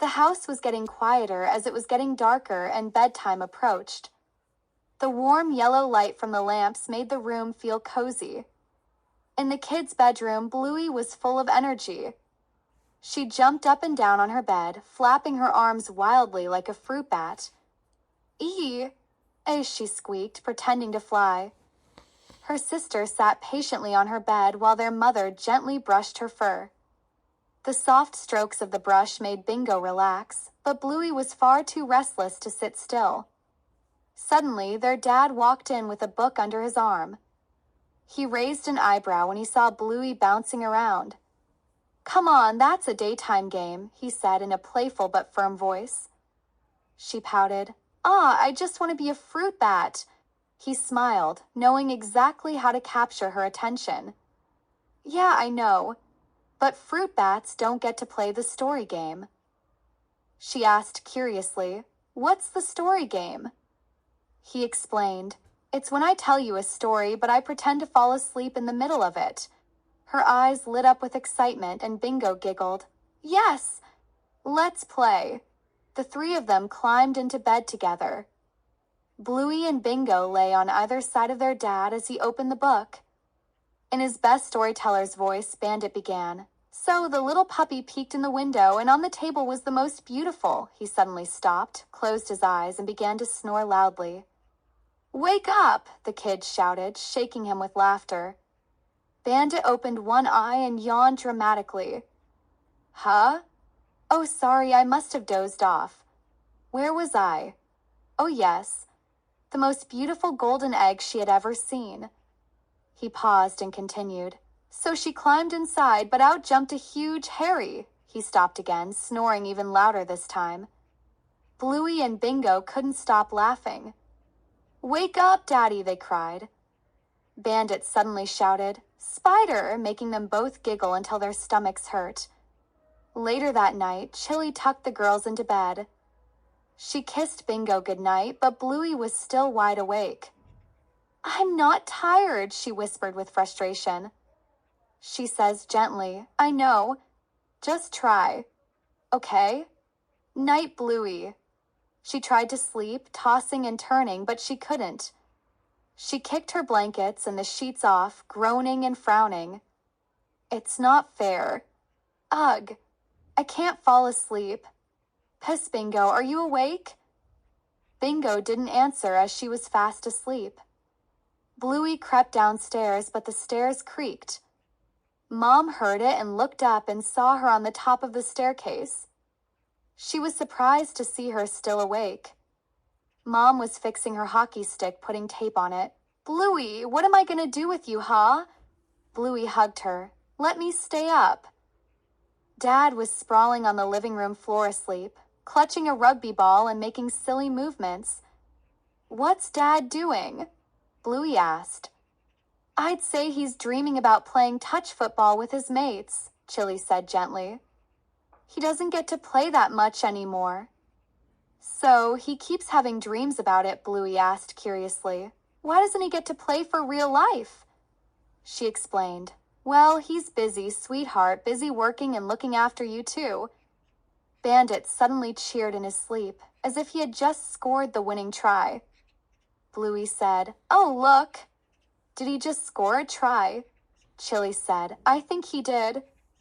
The house was getting quieter as it was getting darker and bedtime approached. The warm yellow light from the lamps made the room feel cozy. In the kids' bedroom, Bluey was full of energy. She jumped up and down on her bed, flapping her arms wildly like a fruit bat. She squeaked, pretending to fly. Her sister sat patiently on her bed while their mother gently brushed her fur. The soft strokes of the brush made Bingo relax, but Bluey was far too restless to sit still. Suddenly, their dad walked in with a book under his arm. He raised an eyebrow when he saw Bluey bouncing around. "Come on, that's a daytime game," he said in a playful but firm voice. She pouted. I just want to be a fruit bat." He smiled, knowing exactly how to capture her attention. "Yeah, I know, but fruit bats don't get to play the story game." She asked curiously, "What's the story game?" He explained, "It's when I tell you a story, but I pretend to fall asleep in the middle of it." Her eyes lit up with excitement and Bingo giggled. "Yes, let's play." The three of them climbed into bed together. Bluey and Bingo lay on either side of their dad as he opened the book. In his best storyteller's voice, Bandit began. "So the little puppy peeked in the window, and on the table was the most beautiful." He suddenly stopped, closed his eyes, and began to snore loudly. "Wake up!" the kids shouted, shaking him with laughter. Bandit opened one eye and yawned dramatically. "Huh? Oh, sorry, I must have dozed off. Where was I? Oh, yes. The most beautiful golden egg she had ever seen." He paused and continued. "So she climbed inside, but out jumped a huge Harry." He stopped again, snoring even louder this time. Bluey and Bingo couldn't stop laughing. "Wake up, Daddy," they cried. Bandit suddenly shouted, "Spider," making them both giggle until their stomachs hurt. Later that night, Chili tucked the girls into bed. She kissed Bingo goodnight, but Bluey was still wide awake. "I'm not tired," she whispered with frustration. She says gently, "I know. Just try. Okay? Night, Bluey." She tried to sleep, tossing and turning, but she couldn't. She kicked her blankets and the sheets off, groaning and frowning. "It's not fair. Ugh, I can't fall asleep. Piss, Bingo, are you awake?" Bingo didn't answer as she was fast asleep. Bluey crept downstairs, but the stairs creaked. Mom heard it and looked up and saw her on the top of the staircase. She was surprised to see her still awake. Mom was fixing her hockey stick, putting tape on it. "Bluey, what am I going to do with you, huh?" Bluey hugged her. "Let me stay up." Dad was sprawling on the living room floor asleep, clutching a rugby ball and making silly movements. "What's Dad doing?" Bluey asked. "I'd say he's dreaming about playing touch football with his mates," Chili said gently. "He doesn't get to play that much anymore." "So he keeps having dreams about it?" Bluey asked curiously. "Why doesn't he get to play for real life?" She explained. "Well, he's busy, sweetheart, busy working and looking after you too." Bandit suddenly cheered in his sleep, as if he had just scored the winning try. Bluey said, "Oh, look." "Did he just score a try?" Chili said, "I think he did."